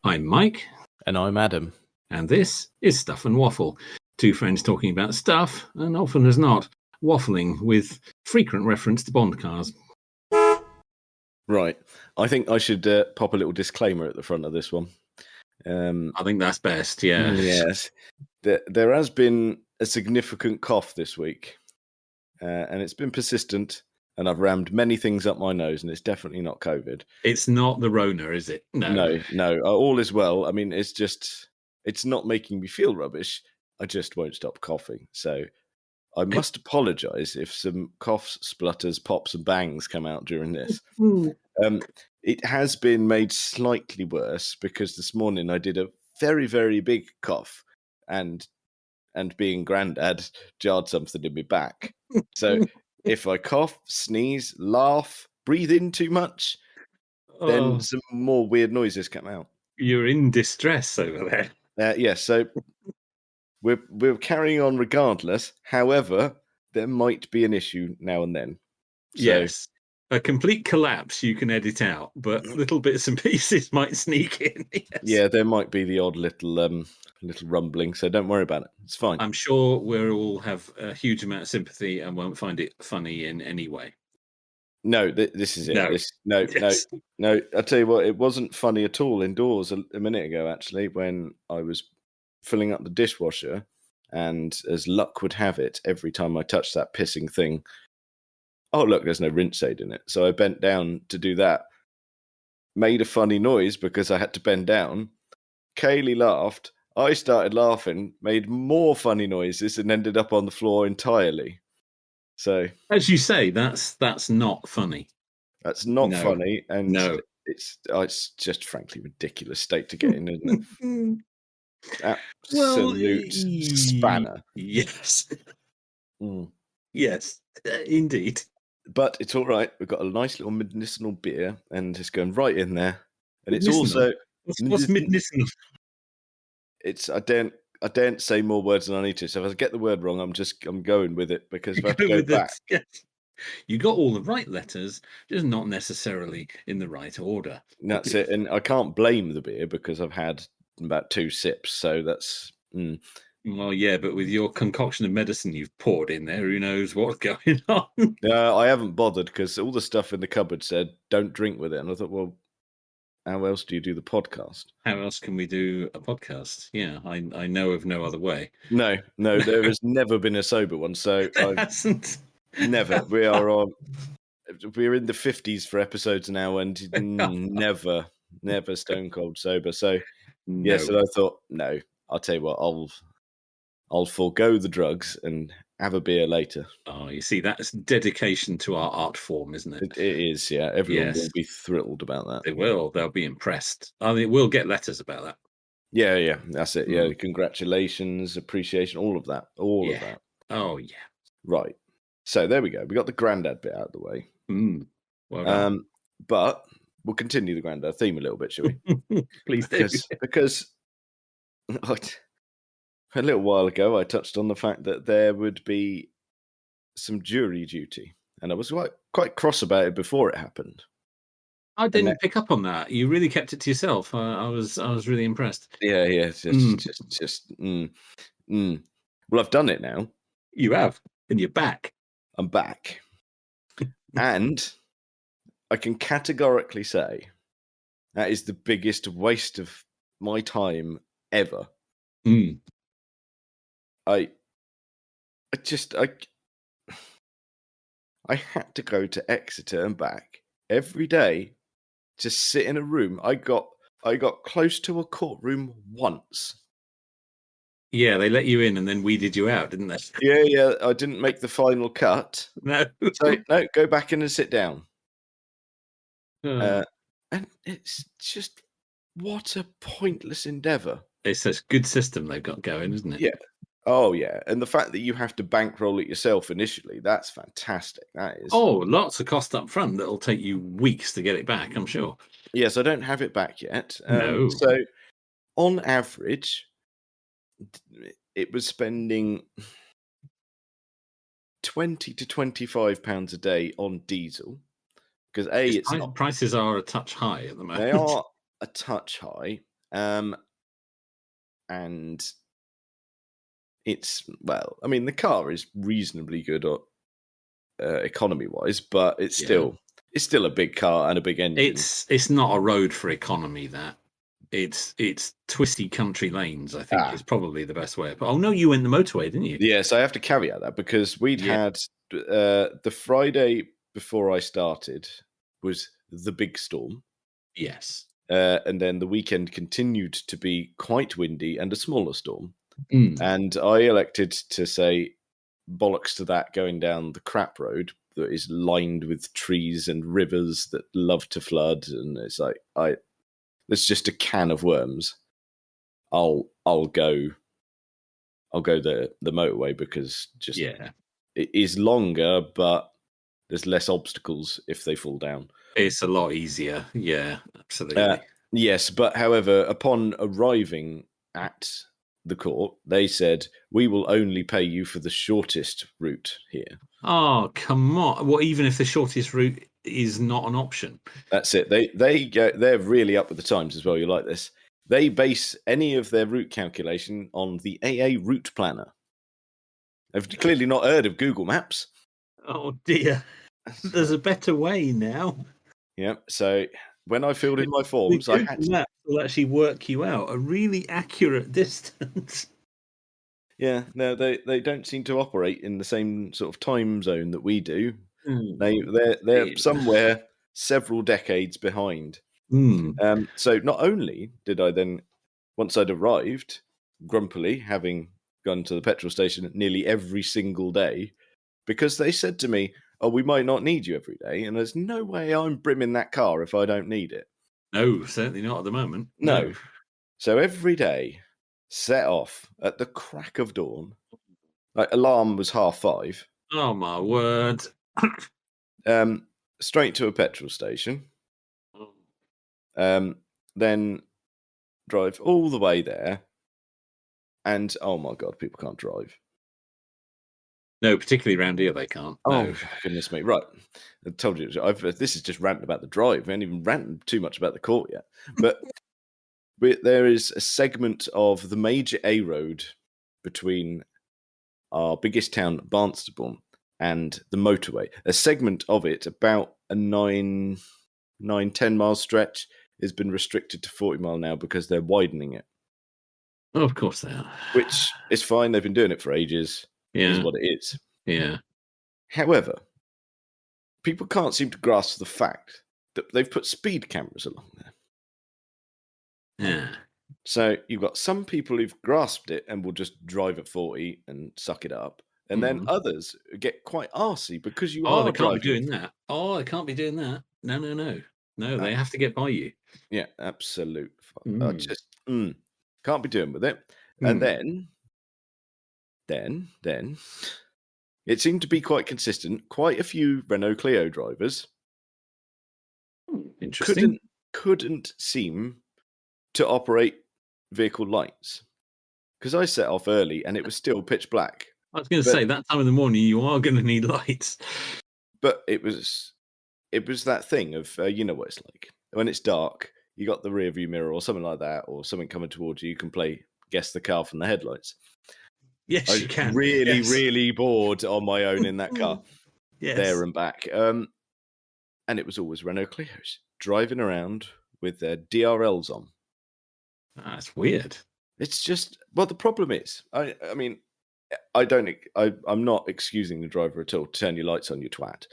I'm Mike. And I'm Adam. And this is Stuff and Waffle. Two friends talking about stuff, and often as not, waffling with frequent reference to Bond cars. Right. I think I should pop a little disclaimer at the front of this one. I think that's best, yeah. Yes. There has been a significant cough this week, and it's been persistent, and I've rammed many things up my nose, and it's definitely not COVID. It's not the Rona, is it? No. All is well. I mean, it's not making me feel rubbish. I just won't stop coughing. So I must apologise if some coughs, splutters, pops, and bangs come out during this. It has been made slightly worse because this morning I did a very, very big cough, and being Grandad jarred something in my back. So if I cough, sneeze, laugh, breathe in too much, then some more weird noises come out. You're in distress over there. Yes, so we're carrying on regardless. However, there might be an issue now and then. So, yes. A complete collapse you can edit out, but little bits and pieces might sneak in. Yes. Yeah, there might be the odd little rumbling, so don't worry about it. It's fine. I'm sure we'll all have a huge amount of sympathy and won't find it funny in any way. No, this is it. No. No. I'll tell you what, it wasn't funny at all indoors a minute ago, actually, when I was filling up the dishwasher, and as luck would have it, every time I touched that pissing thing, oh, look, there's no rinse aid in it. So I bent down to do that, made a funny noise because I had to bend down. Kaylee laughed. I started laughing, made more funny noises, and ended up on the floor entirely. So, as you say, that's not funny. That's not funny, and no, it's just frankly ridiculous state to get in, isn't it? Absolute spanner. Yes. Yes, indeed. But it's all right. We've got a nice little medicinal beer, and it's going right in there. And it's medicinal? also what's medicinal? It's I daren't say more words than I need to. So if I get the word wrong, I'm going with it because if I have to go back. Yes. You got all the right letters, just not necessarily in the right order. That's it. And I can't blame the beer because I've had about 2 sips. So that's. Well, yeah, but with your concoction of medicine you've poured in there, who knows what's going on? I haven't bothered because all the stuff in the cupboard said don't drink with it. And I thought, well, how else do you do the podcast? How else can we do a podcast? Yeah, I know of no other way. No, there has never been a sober one. So there hasn't. Never. We're in the 50s for episodes now, and never stone cold sober. So yes, and I thought, no, I'll tell you what, I'll forego the drugs and have a beer later. Oh, you see, that's dedication to our art form, isn't it? It is, yeah. Everyone will be thrilled about that. They will. They'll be impressed. I mean, we'll get letters about that. Yeah, that's it. Yeah, congratulations, appreciation, all of that. All of that. Oh, yeah. Right. So there we go. We got the Grandad bit out of the way. Well done. But we'll continue the Grandad theme a little bit, shall we? Please do. Because a little while ago, I touched on the fact that there would be some jury duty, and I was quite cross about it before it happened. I didn't pick up on that. You really kept it to yourself. I was really impressed. Yeah. Just. Well, I've done it now. You have, and you're back. I'm back, and I can categorically say that is the biggest waste of my time ever. I had to go to Exeter and back every day to sit in a room. I got close to a courtroom once. Yeah, they let you in and then weeded you out, didn't they? Yeah. I didn't make the final cut. No. So no, go back in and sit down. And it's just what a pointless endeavour. It's a good system they've got going, isn't it? Yeah. Oh, yeah. And the fact that you have to bankroll it yourself initially, that's fantastic. That is. Oh, lots of cost up front that'll take you weeks to get it back, I'm sure. Yes, I don't have it back yet. No. So, on average, it was spending £20 to £25 a day on diesel. Because prices are a touch high at the moment. They are a touch high. And it's, well, I mean, the car is reasonably good economy wise, but it's Yeah. still a big car and a big engine. It's not a road for economy, that. It's twisty country lanes, I think, is probably the best way. But oh no, you went the motorway, didn't you? Yes, I have to caveat that because we'd Yeah. had the Friday before I started was the big storm. Yes. And then the weekend continued to be quite windy and a smaller storm. Mm. And I elected to say bollocks to that, going down the crap road that is lined with trees and rivers that love to flood. And it's like, there's just a can of worms. I'll go the motorway because just Yeah. it is longer, but there's less obstacles if they fall down. It's a lot easier. Yeah, absolutely. Yes, but however, upon arriving at the court, they said, we will only pay you for the shortest route here. Oh, come on. Well, even if the shortest route is not an option. That's it. They're really up with the times as well. You like this? They base any of their route calculation on the AA route planner. They've clearly not heard of Google Maps. Oh dear. There's a better way now. Yeah. So when I filled in my forms, I had to. Maps will actually work you out a really accurate distance. Yeah, no, they don't seem to operate in the same sort of time zone that we do. They're somewhere several decades behind. So not only did I then, once I'd arrived, grumpily having gone to the petrol station nearly every single day, because they said to me, "Oh, we might not need you every day," and there's no way I'm brimming that car if I don't need it. No, certainly not at the moment. No. So every day, set off at the crack of dawn. Like, alarm was 5:30. Oh my word. Straight to a petrol station. Then drive all the way there. And oh my God, people can't drive. No, particularly around here, they can't. Oh, No. goodness me. Right. I told you, this is just ranting about the drive. We haven't even ranted too much about the court yet. But there is a segment of the major A road between our biggest town, Barnstaple, and the motorway. A segment of it, about a 10 mile stretch, has been restricted to 40 mile now because they're widening it. Oh, of course they are. Which is fine. They've been doing it for ages. Yeah. Is what it is. Yeah. However, people can't seem to grasp the fact that they've put speed cameras along there. Yeah. So you've got some people who've grasped it and will just drive at 40 and suck it up. And then others get quite arsey because you are they can't driving. be doing that. Oh, they can't be doing that. No. No, they have to get by you. Yeah, absolute. I just can't be doing with it. And then it seemed to be quite consistent. Quite a few Renault Clio drivers Interesting. couldn't seem to operate vehicle lights, because I set off early and it was still pitch black. I was going to say, that time of the morning you are going to need lights. But it was that thing of you know what it's like when it's dark. You got the rear view mirror or something like that, or something coming towards you. You can play guess the car from the headlights. Yes, you can. Really bored on my own in that car. Yes. There and back. And it was always Renault Clios driving around with their DRLs on. That's weird. It's just, well, the problem is, I mean, I'm not excusing the driver at all. Turn your lights on, you twat.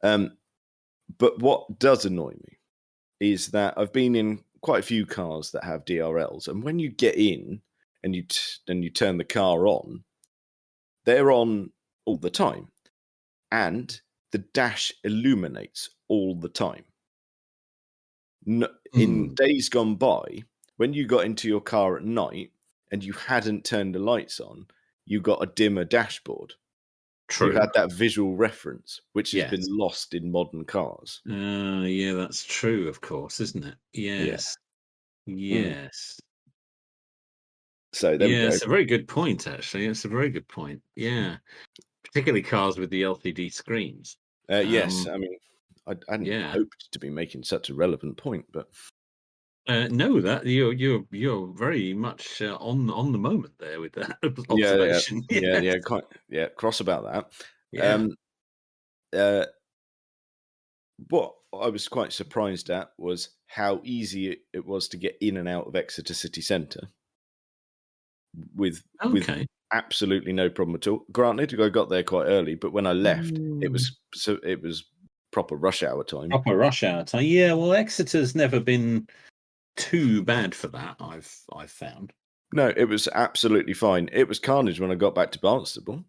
But what does annoy me is that I've been in quite a few cars that have DRLs, and when you get in and you turn the car on, they're on all the time, and the dash illuminates all the time. In days gone by, when you got into your car at night and you hadn't turned the lights on, you got a dimmer dashboard. True. You had that visual reference, which has been lost in modern cars. Yeah, that's true, of course, isn't it? Yes. Yes. So there we go. It's a very good point, actually. It's a very good point. Yeah. Particularly cars with the LCD screens. Yes, I mean, I hadn't hoped to be making such a relevant point, but No, that you're very much on the moment there with that Yeah, yeah, observation. yeah, Yes. yeah. Quite, yeah. Cross about that. Yeah. Um, uh, what I was quite surprised at was how easy it was to get in and out of Exeter city centre with Okay. absolutely no problem at all. Granted, I got there quite early, but when I left, Mm, it was proper rush hour time. proper rush hour time. Yeah. Well, Exeter's never been too bad for that. I've found. No, it was absolutely fine. It was carnage when I got back to Barnstable.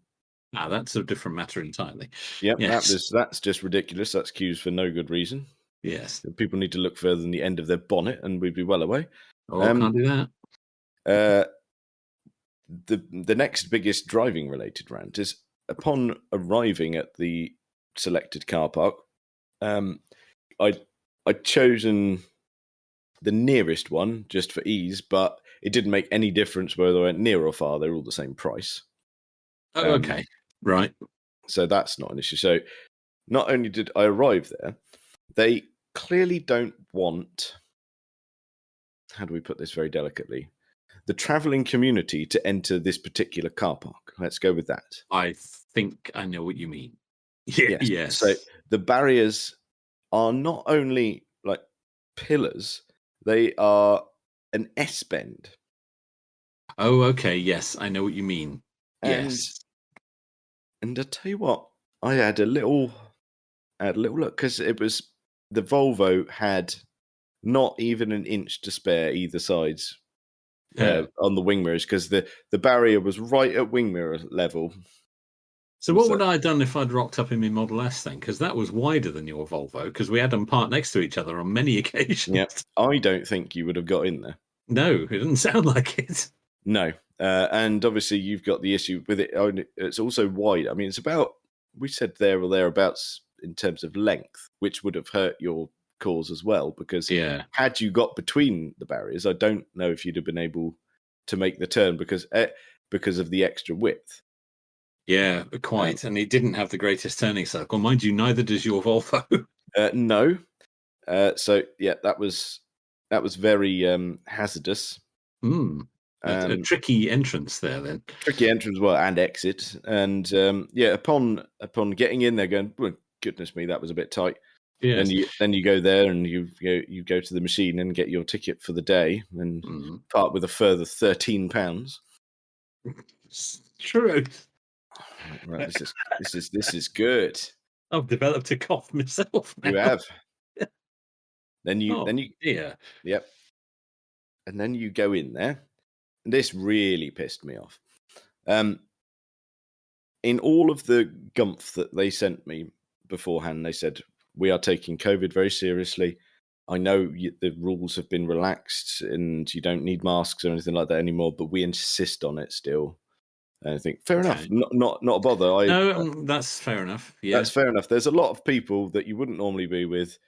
Ah, that's a different matter entirely. Yep, Yes. that's just ridiculous. That's queues for no good reason. Yes. People need to look further than the end of their bonnet, and we'd be well away. Oh, Um, can't do that. uh, the next biggest driving related rant is upon arriving at the selected car park. I'd I'd chosen the nearest one just for ease, but it didn't make any difference whether I went near or far. They're all the same price. Oh, Um, okay. Right. so that's not an issue. So not only did I arrive there, they clearly don't want, how do we put this very delicately, the travelling community to enter this particular car park. Let's go with that. I think I know what you mean. Yeah. Yes. So Yes. the barriers are not only like pillars, they are an S bend. Oh, okay. Yes, I know what you mean. And Yes. I tell you what, I had a little look because it was the Volvo had not even an inch to spare either sides Yeah. on the wing mirrors because the barrier was right at wing mirror level. So what So would I have done if I'd rocked up in my Model S then? Because that was wider than your Volvo, because we had them parked next to each other on many yeah, occasions. I don't think you would have got in there. No, it didn't sound like it. No, and obviously you've got the issue with it. It's also wide. I mean, it's about, we said there or thereabouts in terms of length, which would have hurt your cause as well. Because Yeah. had you got between the barriers, I don't know if you'd have been able to make the turn because of the extra width. Yeah, Um, quite. And it didn't have the greatest turning circle. Mind you, neither does your Volvo. no, so yeah, that was very hazardous. Hmm. A Um, tricky entrance there then. Tricky entrance, well, and exit, and yeah, upon getting in there, going, well, goodness me, that was a bit tight. Yes. Then you go there and you go to the machine and get your ticket for the day and Mm. part with a further £13. It's true. Right, this is good. I've developed a cough myself You now. have. Then Oh you dear. yep, and then you go in there, and this really pissed me off. In all of the gumph that they sent me beforehand, they said, we are taking COVID very seriously. I know the rules have been relaxed and you don't need masks or anything like that anymore, but we insist on it still. And I think, fair enough, Okay. not a bother. No, that's fair enough. Yeah. That's fair enough. There's a lot of people that you wouldn't normally be with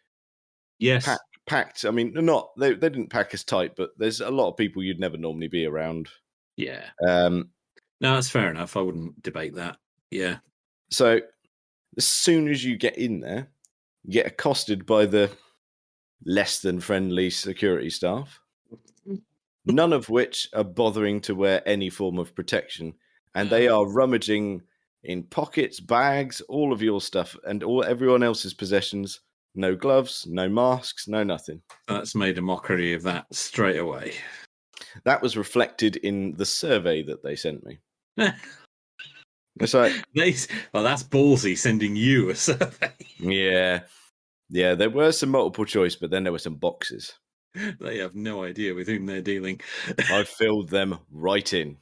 Yes. packed. I mean, not they didn't pack as tight, but there's a lot of people you'd never normally be around. Yeah. Um, No, that's fair enough. I wouldn't debate that. Yeah. so as soon as you get in there, you get accosted by the less than friendly security staff, none of which are bothering to wear any form of protection. And they are rummaging in pockets, bags, all of your stuff and everyone else's possessions. No gloves, no masks, no nothing. That's made a mockery of that straight away. That was reflected in the survey that they sent me. It's like, Well, that's ballsy sending you a survey. yeah, there were some multiple choice, but then there were some boxes. They have no idea with whom they're dealing. I filled them right in.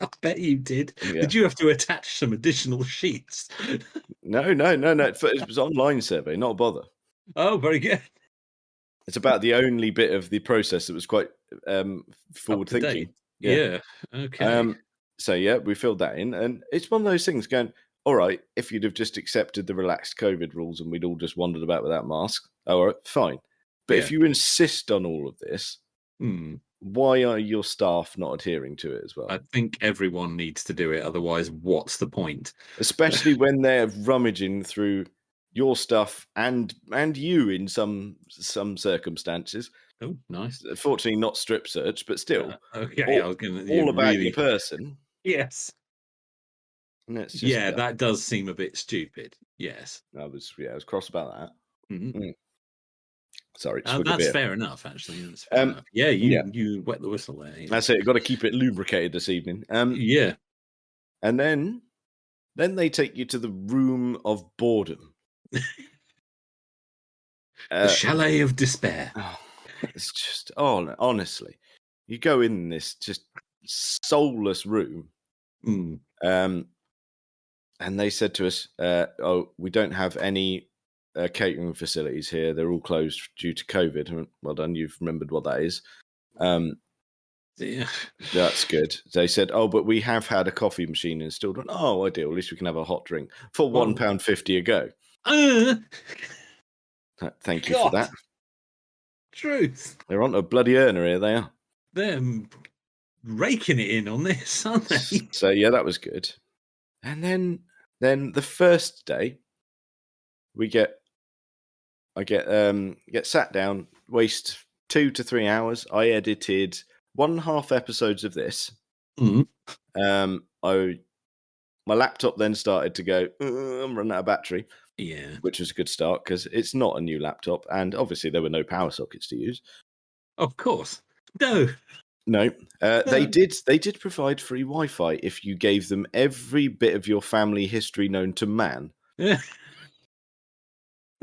I bet you did. Yeah. Did you have to attach some additional sheets? No. It was online survey, not a bother. Oh, very good. It's about the only bit of the process that was quite Up forward to date. thinking. Yeah. Yeah. Okay. So yeah, we filled that in, and it's one of those things going, all right, if you'd have just accepted the relaxed COVID rules and we'd all just wandered about without masks, all right, fine. But if Yeah. you insist on all of this, Hmm. why are your staff not adhering to it as well? I think everyone needs to do it. Otherwise, what's the point? Especially when they're rummaging through your stuff and you in some circumstances. Oh, nice. Fortunately, not strip search, but still, Okay, I all, was going to all about your really. person. Yes. And it's just, Yeah, that does seem a bit stupid. Yes. I was cross about that. Mhm. Mm. Sorry, swig a That's beer. fair enough, actually. That's fair enough. Yeah, Yeah, you wet the whistle there. Yeah. that's it. Got to keep it lubricated this evening. Yeah. And then they take you to the room of boredom. The Uh, chalet of despair. oh, it's just, honestly, you go in this just soulless room, Mm. and they said to us, "Oh, we don't have any catering facilities here. They're all closed due to COVID." I went, well done, you've remembered what that is. Yeah. That's good. They said, "Oh, but we have had a coffee machine installed." And, oh, ideal. At least we can have a hot drink for Well, £1.50 a go. uh, Thank you for God, that. truth. They're on a bloody earner here. They are. They're raking it in on this, aren't they? So yeah, that was good. And then the first day, I get sat down, waste 2 to 3 hours. I edited 1.5 episodes of this. Mm. My laptop then started to go, I'm running out of battery, Yeah. which was a good start because it's not a new laptop, and obviously there were no power sockets to use. Of course. No. No, they did provide free Wi-Fi if you gave them every bit of your family history known to man. Yeah.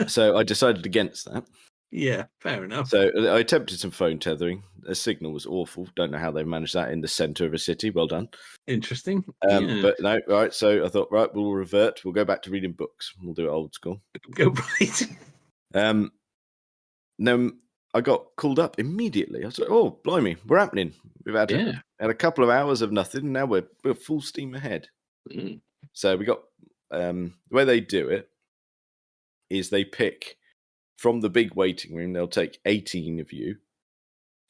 So I decided against that. Yeah. Fair enough. So I attempted some phone tethering. The signal was awful. Don't know how they managed that in the centre of a city. Well done. Interesting. Yeah. But no, right. So I thought, right, we'll revert. We'll go back to reading books. We'll do it old school. Go right. Then I got called up immediately. I was like, oh, blimey, we're happening. We've had Yeah. a couple of hours of nothing. Now we're full steam ahead. Mm. So we got the way they do it is they pick from the big waiting room. They'll take 18 of you,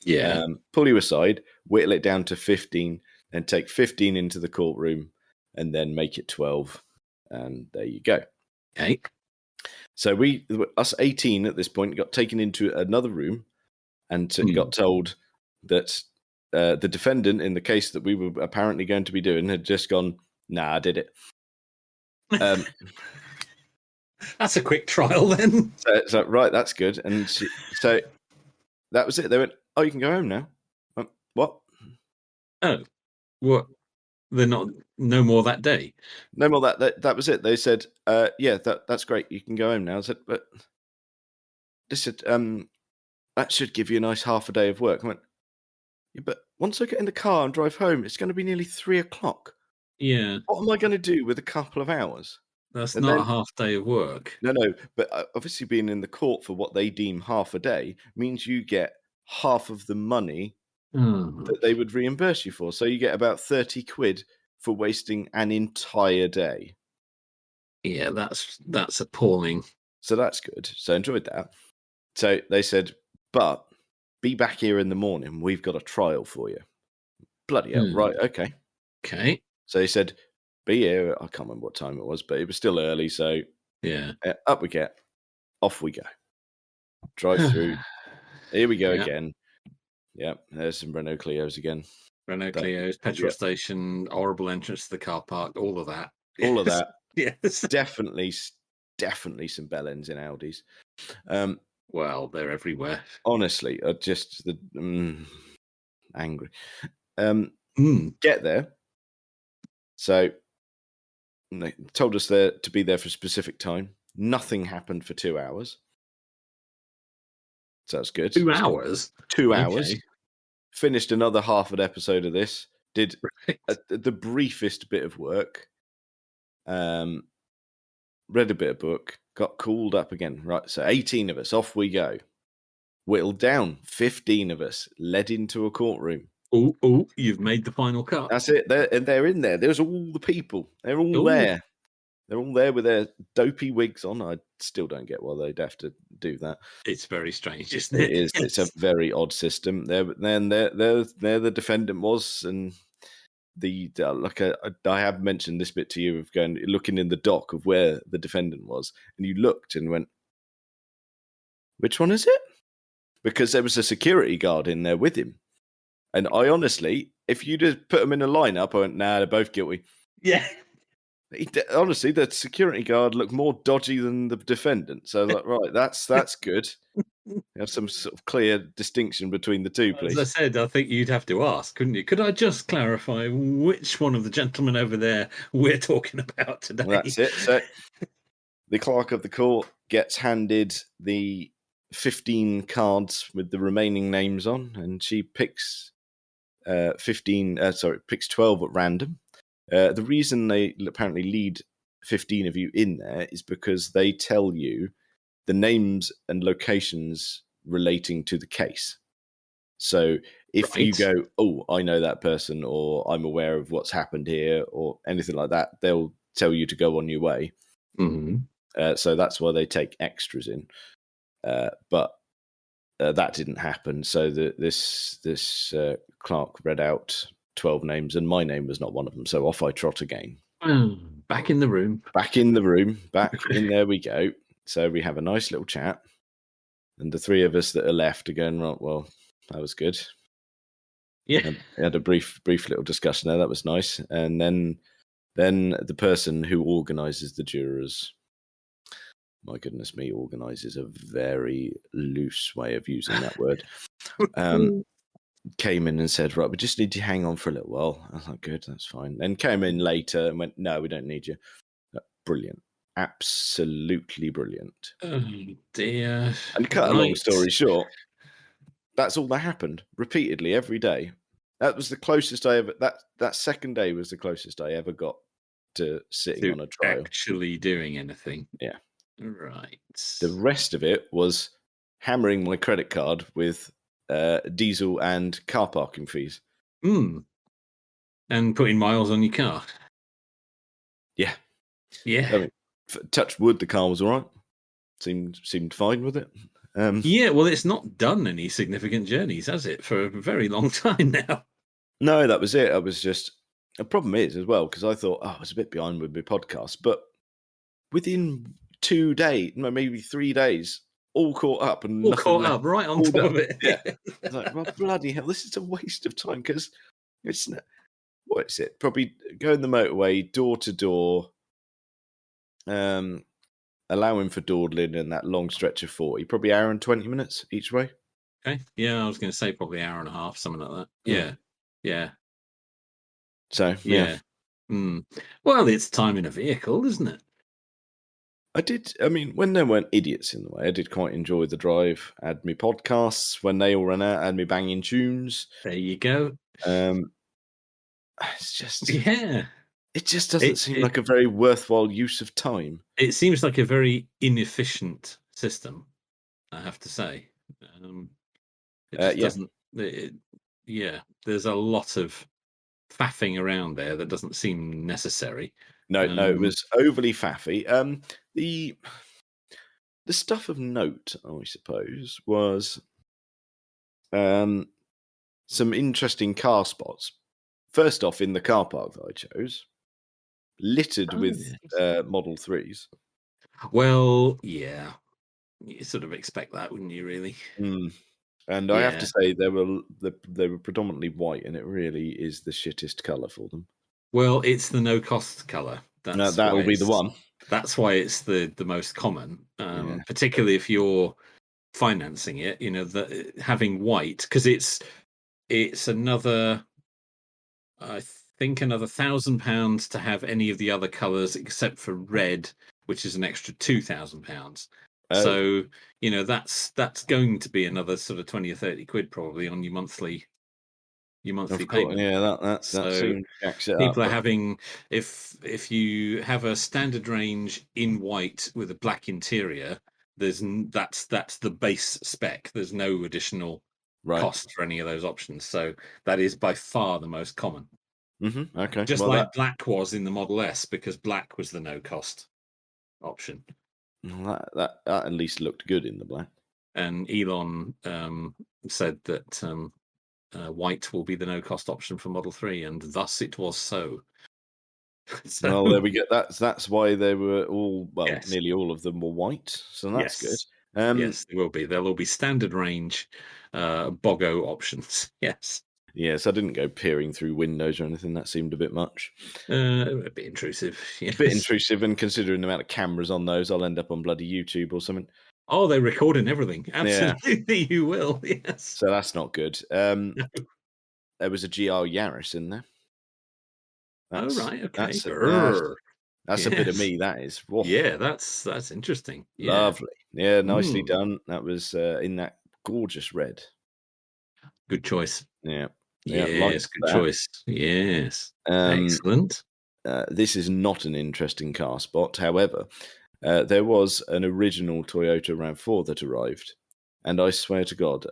Yeah. pull you aside, whittle it down to 15, then take 15 into the courtroom, and then make it 12. And there you go. Okay. So us 18 at this point, got taken into another room and got told that the defendant in the case that we were apparently going to be doing had just gone, nah, I did it. That's a quick trial then. So right, that's good. And so that was it. They went, oh, you can go home now. What? Oh, what? They're not. No more that day. No more that was it. They said, yeah, that's great. You can go home now. I said, but they said, that should give you a nice half a day of work. I went, yeah, but once I get in the car and drive home, it's going to be nearly 3:00. Yeah. What am I going to do with a couple of hours? That's And not a then half day of work. no, but obviously being in the court for what they deem half a day means you get half of the money Oh. that they would reimburse you for. So you get about 30 quid for wasting an entire day. Yeah, that's appalling. So that's good. So I enjoyed that. So they said, but be back here in the morning. We've got a trial for you. Bloody hell. Right. Okay. Okay. So they said, be here. I can't remember what time it was, but it was still early. So Yeah. up we get. Off we go. Drive through. Here we go Yeah. again. Yeah. There's some Renault Clios again. Renault Clio's, petrol station, horrible entrance to the car park, all of that. All of that. Yes. Definitely some bell ends in Audis. Well, they're everywhere. Honestly, just angry. Get there. So they told us to be there for a specific time. Nothing happened for 2 hours. So that's good. 2 hours? 2 hours. Okay. Finished another half an episode of this. Did Right. the briefest bit of work. Read a bit of book. Got called up again. Right, so 18 of us. Off we go. Whittled down. 15 of us. Led into a courtroom. Oh, you've made the final cut. That's it. They're in there. There's all the people. They're all there. They're all there with their dopey wigs on. I still don't get why they'd have to do that. It's very strange, isn't it? It is. It's a very odd system. There the defendant was, and I have mentioned this bit to you of looking in the dock of where the defendant was, and you looked and went, which one is it? because there was a security guard in there with him. And I honestly, if you just put them in a lineup, I went, nah, they're both guilty. Yeah. Honestly, the security guard looked more dodgy than the defendant. So I was like, right, that's good. Have some sort of clear distinction between the two, As I please. said, I think you'd have to ask, couldn't you? Could I just clarify which one of the gentlemen over there we're talking about today? That's it. So the clerk of the court gets handed the 15 cards with the remaining names on, and she picks picks 12 at random. The reason they apparently lead 15 of you in there is because they tell you the names and locations relating to the case. So if you go, oh, I know that person, or I'm aware of what's happened here, or anything like that, they'll tell you to go on your way. Mm-hmm. So that's why they take extras in. But that didn't happen. So this clerk read out 12 names, and my name was not one of them. So off I trot again. Back in the room. Back in the room. Back in there we go. So we have a nice little chat. And the three of us that are left are going, right, well, that was good. Yeah. We had a brief little discussion there. That was nice. And then the person who organises the jurors, my goodness me, organises a very loose way of using that word, came in and said, right, we just need to hang on for a little while. I was like, good, that's fine. Then came in later and went, no, we don't need you. Brilliant. Absolutely brilliant. Oh, dear. And cut a long story short, that's all that happened repeatedly every day. That was the closest I ever, that second day was the closest I ever got to sitting on a trial. Actually doing anything. Yeah. Right. The rest of it was hammering my credit card with diesel and car parking fees. And putting miles on your car. Yeah. Yeah. I mean, touch wood, the car was all right. Seemed fine with it. Yeah, well, it's not done any significant journeys, has it, for a very long time now? No, that was it. I was just... The problem is, as well, because I thought, I was a bit behind with my podcast, but within 2 days, no, maybe 3 days, all caught up and all caught up, right on top of it. Yeah. I was like, well, bloody hell, this is a waste of time, because it's... What is it? Probably going the motorway, door to door, allowing for dawdling in that long stretch of 40, probably hour and 20 minutes each way. Okay. Yeah, I was going to say probably hour and a half, something like that. Yeah. Yeah. So, yeah. Well, it's time in a vehicle, isn't it? I mean, when there weren't idiots in the way, I did quite enjoy the drive. I had me podcasts. When they all ran out, I had me banging tunes. There you go. It's just... Yeah. It just doesn't seem like a very worthwhile use of time. It seems like a very inefficient system, I have to say. It just doesn't... there's a lot of faffing around there that doesn't seem necessary. No, it was overly faffy. The stuff of note, I suppose, was some interesting car spots. First off, in the car park that I chose, littered with Model 3s. Well, yeah. You sort of expect that, wouldn't you, really? And I have to say, they were predominantly white, and it really is the shittest colour for them. Well, it's the no-cost colour. That will be the one. That's why it's the most common, particularly if you're financing it. You know, having white, because it's another, I think, another £1,000 to have any of the other colours except for red, which is an extra £2,000. So you know that's going to be another sort of 20 or 30 quid probably on your monthly payment. Yeah, that soon jacks it people up, are having, if you have a standard range in white with a black interior, that's the base spec. There's no additional cost for any of those options. So that is by far the most common. Okay. Just like black was in the Model S, because black was the no cost option. That at least looked good in the black. And Elon said that white will be the no-cost option for Model 3, and thus it was so. Well, there we go. That's why they were all, nearly all of them were white. So that's good. Yes, there will be. There'll all be standard range, BOGO options. Yes. Yes, I didn't go peering through windows or anything. That seemed a bit much. A bit intrusive. A bit Yes. intrusive, and considering the amount of cameras on those, I'll end up on bloody YouTube or something. Oh, they're recording everything. Yeah, Absolutely, you will. Yes. so that's not good. No. There was a GR Yaris in there. Oh, That's right. Okay. that's a that's, Grrr. that's a bit of Yes. me. That is. Whoa, Yeah, that's interesting. Yeah. lovely. Yeah, nicely Mm. done. That was in that gorgeous red. Good choice. Yeah, yeah, Yes, liked good that. choice. Yes. Um, Excellent. this is not an interesting car spot. However, there was an original Toyota RAV4 that arrived, and I swear to God,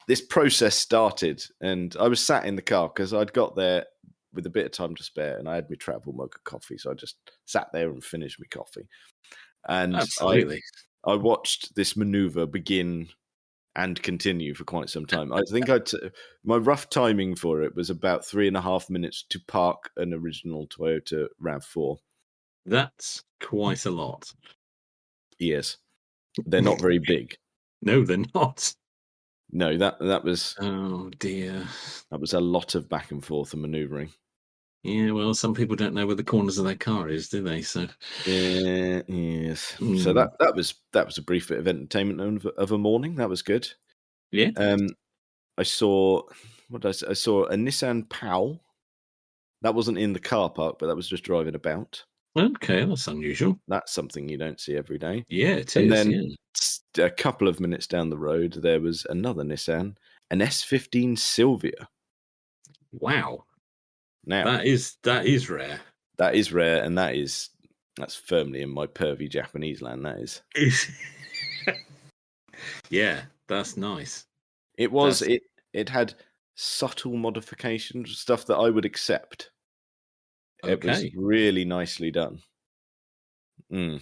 this process started, and I was sat in the car because I'd got there with a bit of time to spare, and I had my travel mug of coffee, so I just sat there and finished my coffee, and Absolutely. I watched this maneuver begin and continue for quite some time. I think my rough timing for it was about 3.5 minutes to park an original Toyota RAV4. That's quite a lot. Yes, they're not very big. No, they're not. No, that was Oh dear. a lot of back and forth and manoeuvring. Yeah, well, some people don't know where the corners of their car is, do they? So, Yes. So mm, that was a brief bit of entertainment of a morning. That was good. yeah. I saw what did I say? I saw a Nissan Powell. That wasn't in the car park, but that was just driving about. Okay, that's unusual. That's something you don't see every day. Yeah, it And is. then Yeah. a couple of minutes down the road, there was another Nissan, an S15 Silvia. Wow. Now, That is rare. that is rare, and that's firmly in my pervy Japanese land. That is. Is yeah, that's nice. It was That's it had subtle modifications, stuff that I would accept. It was okay. really nicely done. Mm,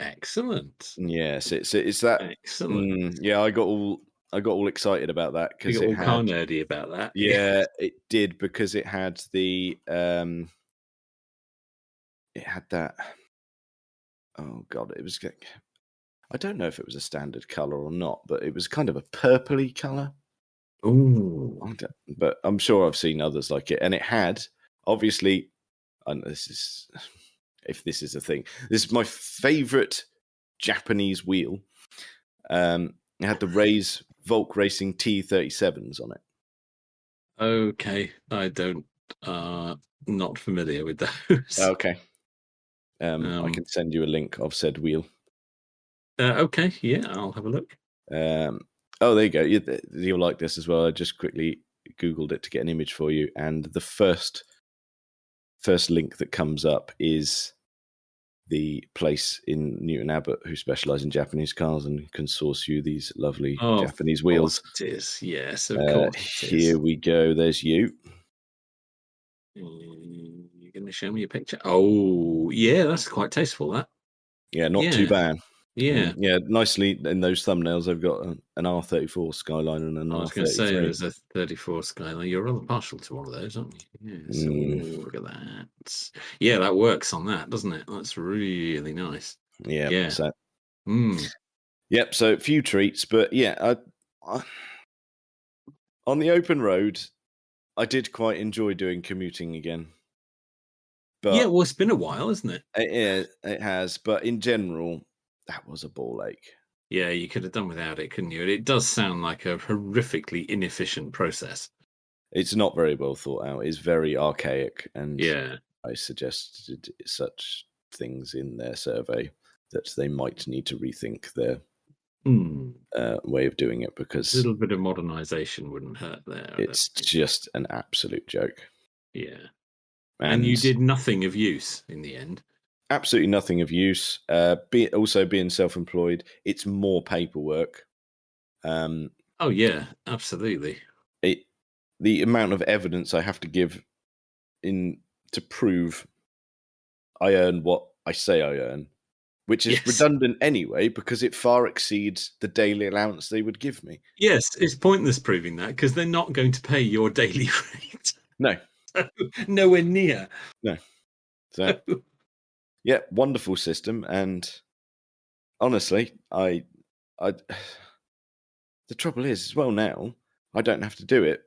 Excellent. yes, it's that. Excellent. Yeah, I got all excited about that You because got it all car had. nerdy about that. Yeah. Yeah, it did because it had that. Oh god, it was. I don't know if it was a standard color or not, but it was kind of a purpley color. Ooh. But I'm sure I've seen others like it, and it had obviously. And this is, if this is a thing, this is my favorite Japanese wheel. It had the Rays Volk Racing T37s on it. Okay. I don't not familiar with those. Okay. I Um can send you a link of said wheel. okay, yeah, I'll have a look. Oh, there you go. You'll like this as well. I just quickly Googled it to get an image for you, and the first link that comes up is the place in Newton Abbot who specialise in Japanese cars and can source you these lovely Of Japanese course wheels. it is. Yes, of course it Here is. we go. There's you. You're going to show me a picture? Oh, yeah, that's quite tasteful, that. Yeah, not too Yeah, bad. yeah. Yeah, nicely in those thumbnails. They've got an R34 Skyline and an I was going to say R33. there's a 34 Skyline. You're rather partial to one of those, aren't you? Yes. Oh, Mm, look at that. Yeah, that works on that, doesn't it? That's really nice. yeah. Yeah. So Mm. yep. So a few treats, but yeah, on the open road, I did quite enjoy doing commuting again. Yeah, But well, it's been a while, isn't it? it has. But in general, that was a ball ache. Yeah, you could have done without it, couldn't you? And it does sound like a horrifically inefficient process. It's not very well thought out. It's very archaic, and Yeah. I suggested such things in their survey that they might need to rethink their Hmm. way of doing it A because little bit of modernization wouldn't hurt there, I don't it's think. just an absolute joke. Yeah. And you And did nothing of use in the end. absolutely nothing of use. Also being self-employed, it's more paperwork. Um, Oh yeah, absolutely. it the amount of evidence I have to give in to prove I earn what I say I earn, which is Yes. redundant anyway because it far exceeds the daily allowance they would give me. Yes, it's pointless proving that because they're not going to pay your daily rate. No, Nowhere near. no. So yeah, wonderful system, and honestly, I. The trouble is, as well now, I don't have to do it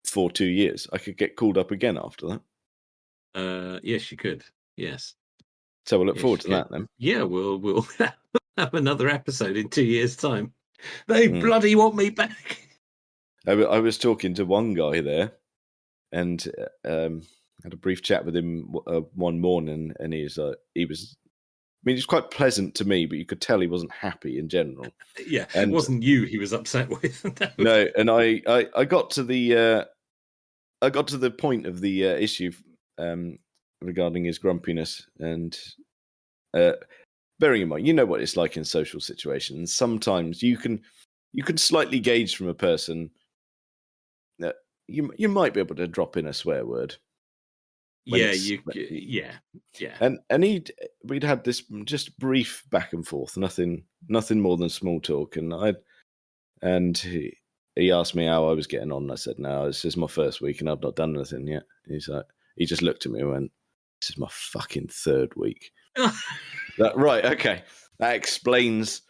for 2 years. I could get called up again after that. Yes, you could. Yes, So we'll look yes, forward you to could. that then. Yeah, we'll have another episode in 2 years' time. They Mm. bloody want me back. I was talking to one guy there and had a brief chat with him one morning, and he was I mean, he was quite pleasant to me, but you could tell he wasn't happy in general. Yeah, it And wasn't you he was upset with. No. no, and I got to the point of the issue um, regarding his grumpiness, and uh, bearing in mind, you know what it's like in social situations. Sometimes you can slightly gauge from a person that you might be able to drop in a swear word when Yeah, it's yeah. and we'd had this just brief back and forth, nothing more than small talk, and he asked me how I was getting on. And I said, no, this is my first week and I've not done anything yet. He's like, he just looked at me and went, this is my fucking third week. Right, okay, that explains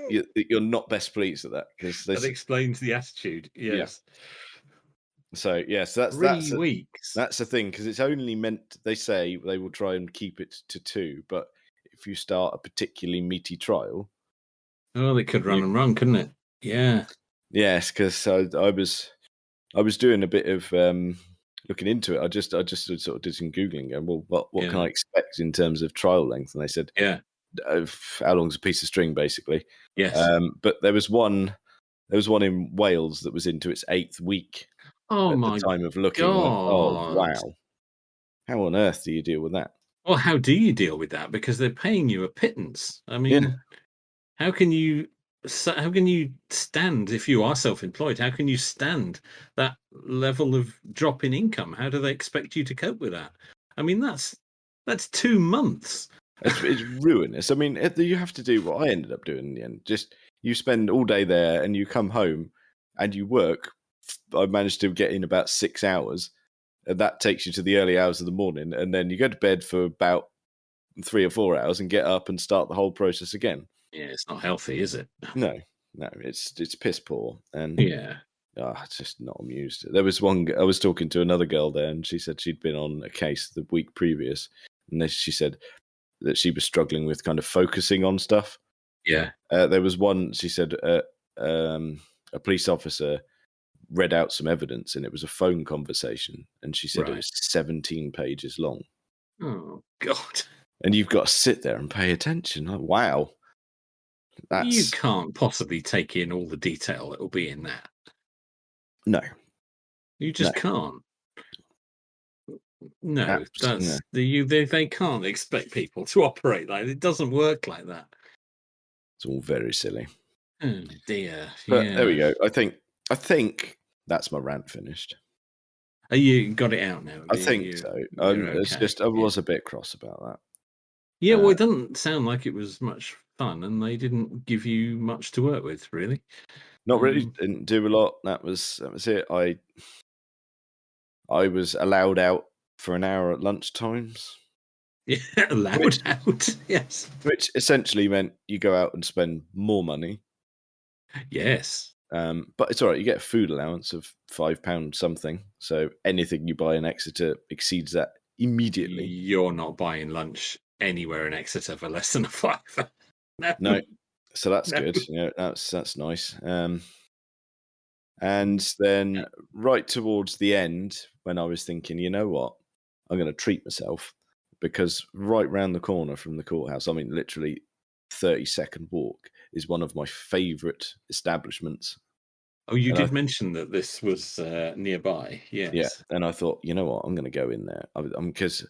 you're not best pleased at that, because That this, explains the attitude. yeah. Yes. So yes, that's 3 weeks. that's the thing, because it's only meant, they say they will try and keep it to 2, but if you start a particularly meaty trial, Oh, they could run you and run, couldn't it? Yeah. yes, because I was doing a bit of looking into it. I just sort of did some googling, going, well, what can Yeah. I expect in terms of trial length? And they said, Yeah. how long's a piece of string, basically. Yes. But there was one in Wales that was into its 8th week Oh at the my time of looking. I went, oh God. wow, how on earth do you deal with that? Well, how do you deal with that? Because they're paying you a pittance. I Yeah, mean, how can you how can you stand if you are self-employed? How can you stand that level of drop in income? How do they expect you to cope with that? I mean, that's 2 months. it's ruinous. I mean, you have to do what I ended up doing in the end. Just you spend all day there, and you come home, and you work. I managed to get in about 6 hours, and that takes you to the early hours of the morning, and then you go to bed for about 3 or 4 hours and get up and start the whole process again. Yeah, it's not healthy, is it? No, it's piss poor, and Yeah. it's just not amused. There was one. I was talking to another girl there, and she said she'd been on a case the week previous, and she said that she was struggling with kind of focusing on stuff. Yeah. There was one. She said a police officer read out some evidence, and it was a phone conversation, and she said it Right. was 17 pages long. Oh God. And you've got to sit there and pay attention. Like, wow, You that's can't possibly take in all the detail that will be in that. no, You no, just can't. No, no. that's they can't expect people to operate like it doesn't work like that. It's all very silly. Oh dear. But there we Yeah. go. I think that's my rant finished. Oh, you got it out now. I think so. You're It's okay. just I Yeah. was a bit cross about Yeah, that. well, it doesn't sound like it was much fun, and they didn't give you much to work with, really. Not really. Um, Didn't do a lot. That was it. I was allowed out for an hour at lunchtimes, yeah, which allowed out. Yes. essentially meant you go out and spend more money. Yes. But it's all right. You get a food allowance of £5 something. So anything you buy in Exeter exceeds that immediately. You're not buying lunch anywhere in Exeter for less than a fiver. No, No, so that's no. good. You know, that's nice. And then right towards the end, when I was thinking, you know what, I'm going to treat myself, because right round the corner from the courthouse, I mean, literally 30-second walk, is one of my favourite establishments. Oh, you And I did mention that this was nearby. Yeah, Yes. and I thought, you know what, I'm going to go in there. Because,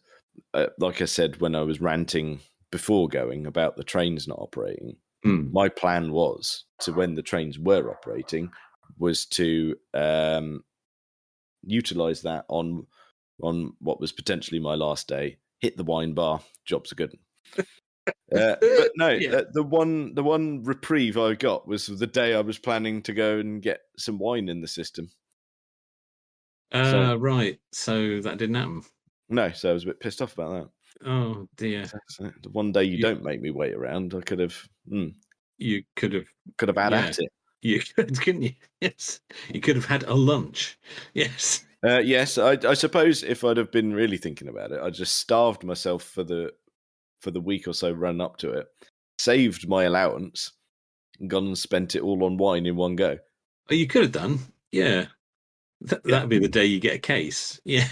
like I said, when I was ranting before going about the trains not operating, Mm. my plan was to, when the trains were operating, was to utilize that on what was potentially my last day. Hit the wine bar, jobs are good. But no, Yeah. the one reprieve I got was the day I was planning to go and get some wine in the system. So Right. So that didn't happen. no, so I was a bit pissed off about that. Oh dear. The one day you You don't make me wait around, I you could have, had yeah. at it. You could, couldn't you? Yes. You could have had a lunch. Yes. Yes, I suppose if I'd have been really thinking about it, I just starved myself for the week or so run up to it, saved my allowance, and gone and spent it all on wine in one go. Oh, you could have done. Yeah. Yeah. That'd be the day you get a case. Yeah.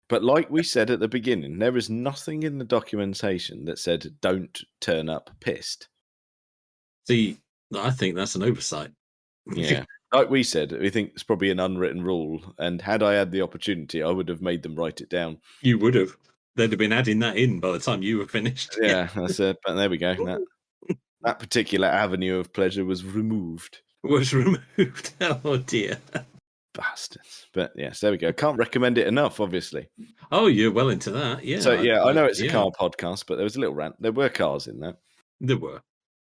But like we said at the beginning, there is nothing in the documentation that said don't turn up pissed. See, I think that's an oversight. Yeah. Like we said, we think it's probably an unwritten rule. And had I had the opportunity, I would have made them write it down. You would have. They'd have been adding that in by the time you were finished. Yeah. Yeah, that's it. But there we go. That particular avenue of pleasure was removed. Was removed. Oh dear. Bastards. But yes, there we go. Can't recommend it enough, obviously. Oh, you're well into that. Yeah. So yeah, I know it's a yeah, car podcast, but there was a little rant. There were cars in there. there were.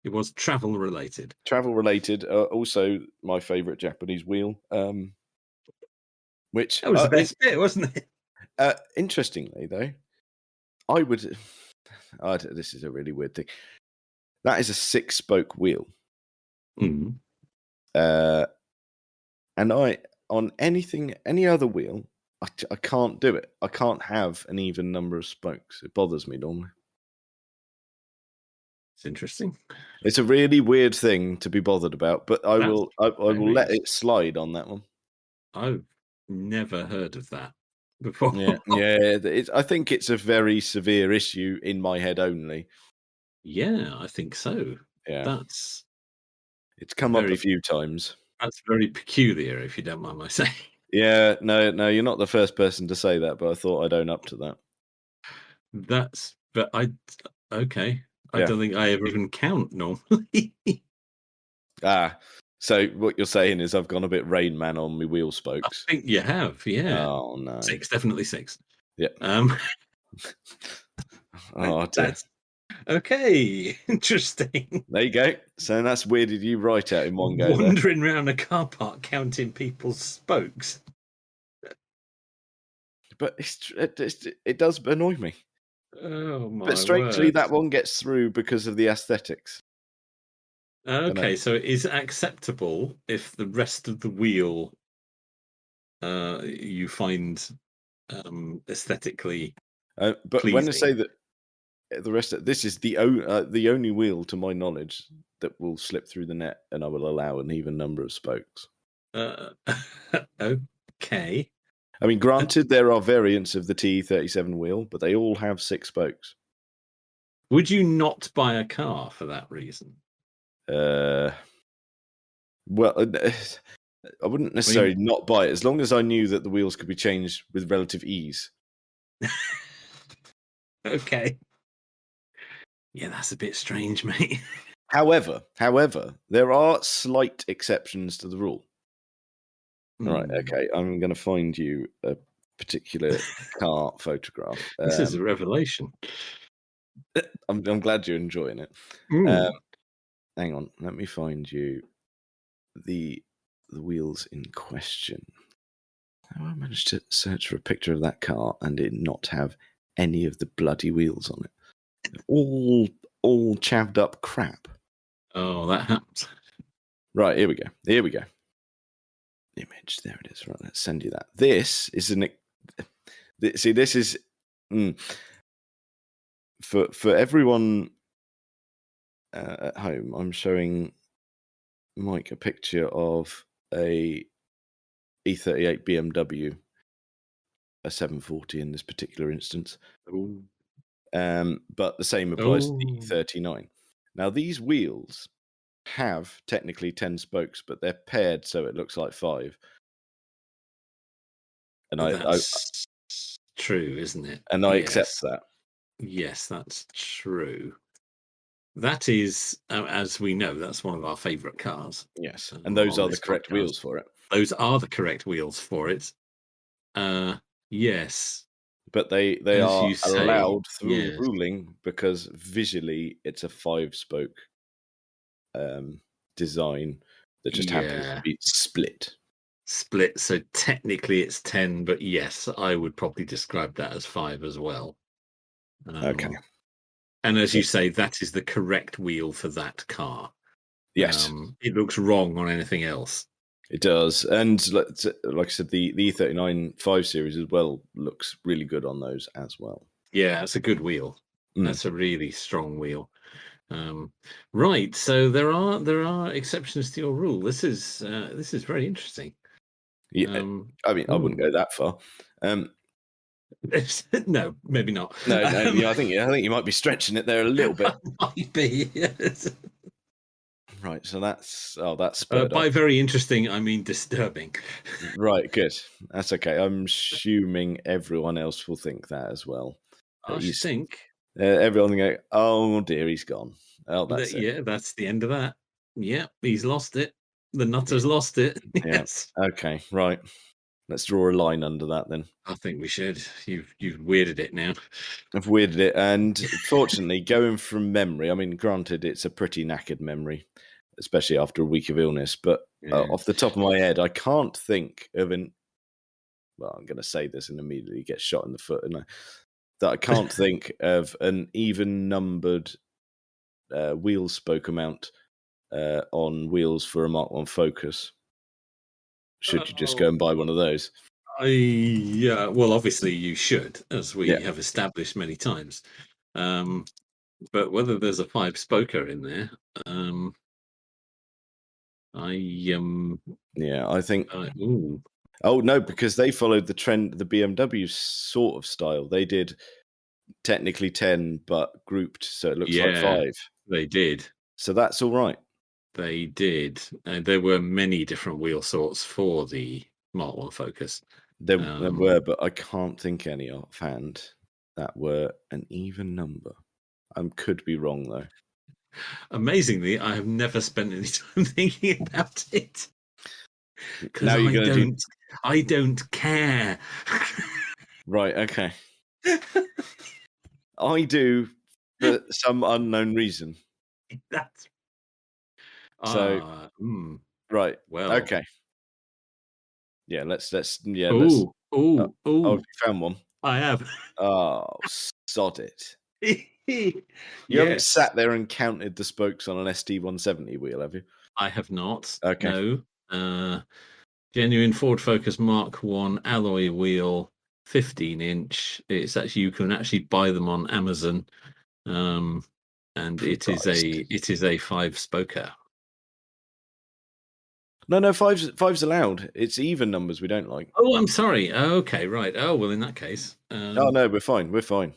It was travel related. Travel related. Also, my favourite Japanese wheel. Which That was the best bit, wasn't it? interestingly, though, I would. This is a really weird thing. That is a 6-spoke wheel. Mm. And on any other wheel, I can't do it. I can't have an even number of spokes. It bothers me normally. It's interesting. It's a really weird thing to be bothered about, but I will let it slide on that one. I've never heard of that before. Yeah. I think it's a very severe issue in my head only. Yeah, I think so. Yeah, It's come up a few times. That's very peculiar, if you don't mind my saying. Yeah, no, you're not the first person to say that, but I thought I'd own up to that. Okay. I Yeah. don't think I ever even count normally. So what you're saying is I've gone a bit Rain Man on my wheel spokes. I think you have, yeah. Oh no. 6, definitely 6. Yeah. Oh dear. Okay, interesting. There you go. So that's weirded you right out in one go. Wandering around a car park counting people's spokes. But it does annoy me. Oh my But strangely, word. that one gets through because of the aesthetics. Okay, so it is acceptable if the rest of the wheel you find aesthetically But pleasing. when I say that the rest of this is the only wheel to my knowledge that will slip through the net, and I will allow an even number of spokes. Okay. I mean, granted, there are variants of the TE37 wheel, but they all have 6 spokes. Would you not buy a car for that reason? Well, I wouldn't necessarily not buy it as long as I knew that the wheels could be changed with relative ease. Okay. Yeah, that's a bit strange, mate. However, there are slight exceptions to the rule. All right, okay. I'm going to find you a particular car photograph. This is a revelation. I'm glad you're enjoying it. Hang on, let me find you the wheels in question. How I managed to search for a picture of that car and it not have any of the bloody wheels on it. All chavved up crap. Oh, that happens. Right, here we go. Image, there it is. Right, let's send you that. This is this is for everyone at home. I'm showing Mike a picture of a E38 BMW, a 740 in this particular instance. Ooh. But the same applies to the E39. Now, these wheels have technically 10 spokes, but they're paired so it looks like 5. And that's true, isn't it? And I accept that. Yes, that's true. That is, as we know, that's one of our favourite cars. Yes, and those are the correct wheels for it. Those are the correct wheels for it. Yes. But they are allowed through ruling because visually it's a 5-spoke design that just happens to be split. So technically it's 10, but yes, I would probably describe that as 5 as well. Okay. And as you say, that is the correct wheel for that car. Yes. It looks wrong on anything else. It does. And like I said, the E39 5 Series as well looks really good on those as well. Yeah, it's a good wheel. Mm. That's a really strong wheel. Right, so there are exceptions to your rule. This is very interesting. Yeah, I mean, I wouldn't go that far. No, maybe not. No, I think you might be stretching it there a little bit. Might be. Yes. Right, so that's spurred By up. very interesting, I mean disturbing. Right, good. That's okay. I'm assuming everyone else will think that as well. I should think. Everyone go, oh dear, he's gone. Oh, that's it. Yeah, that's the end of that. Yeah, he's lost it. The nutter's lost it. Yes. Yeah. Okay, right. Let's draw a line under that then. I think we should. You've weirded it now. I've weirded it, and fortunately, going from memory, I mean, granted, it's a pretty knackered memory, especially after a week of illness, but off the top of my head, I can't think of well, I'm going to say this and immediately get shot in the foot, and that I can't think of an even numbered wheel spoke amount on wheels for a Mark 1 Focus. Should you just go and buy one of those? Yeah, well, obviously you should, as we have established many times. But whether there's a 5-spoker in there, I think. Ooh. Oh no, because they followed the trend, the BMW sort of style. They did technically 10, but grouped, so it looks like 5. They did. So that's all right. They did. There were many different wheel sorts for the Mark 1 Focus. There were, but I can't think any offhand that were an even number. I could be wrong though. Amazingly, I have never spent any time thinking about it. Because I don't care. Right, okay. I do for some unknown reason. That's right. Well, okay. Yeah, let's Oh, you found one. I have. Oh, sod it. You haven't sat there and counted the spokes on an ST170 wheel, have you? I have not. Okay. No. Genuine Ford Focus Mark 1 alloy wheel, 15-inch. It's actually, you can actually buy them on Amazon. And it is a 5-spoker. No, five's allowed. It's even numbers we don't like. Oh, I'm sorry. Okay, right. Oh, well, in that case. Oh no, we're fine. We're fine.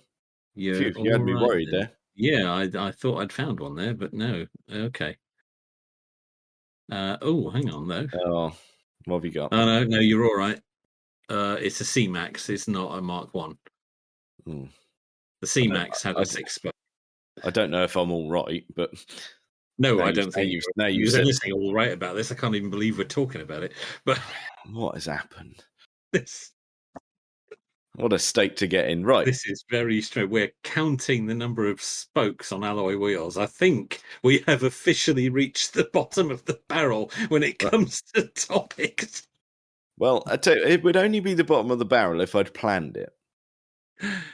You had me worried there. Yeah, I thought I'd found one there, but no. Okay. Hang on though. Oh, what have you got? Oh no, you're all right. It's a C-Max. It's not a Mark 1. The C-Max had a 6-spoke. I don't know if I'm all right, but no, I don't think there's anything all right about this. I can't even believe we're talking about it. But what has happened? What a state to get in. Right. This is very strange. We're counting the number of spokes on alloy wheels. I think we have officially reached the bottom of the barrel when it comes to topics. Well, I tell you, it would only be the bottom of the barrel if I'd planned it.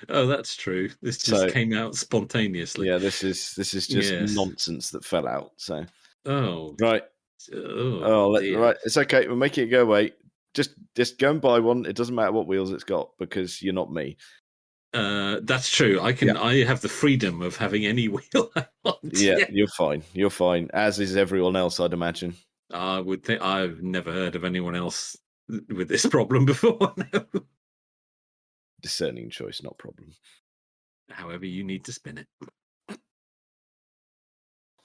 Oh, that's true. This just came out spontaneously. Yeah, this is just nonsense that fell out. So, right. Right. It's okay. We'll make it go away. Just go and buy one. It doesn't matter what wheels it's got because you're not me. That's true. I have the freedom of having any wheel I want. Yeah, you're fine. You're fine. As is everyone else, I'd imagine. I would think. I've never heard of anyone else with this problem before. No. Discerning choice, not problem. However you need to spin it.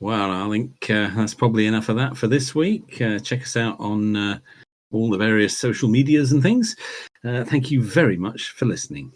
Well, I think that's probably enough of that for this week. Check us out on all the various social medias and things. Thank you very much for listening.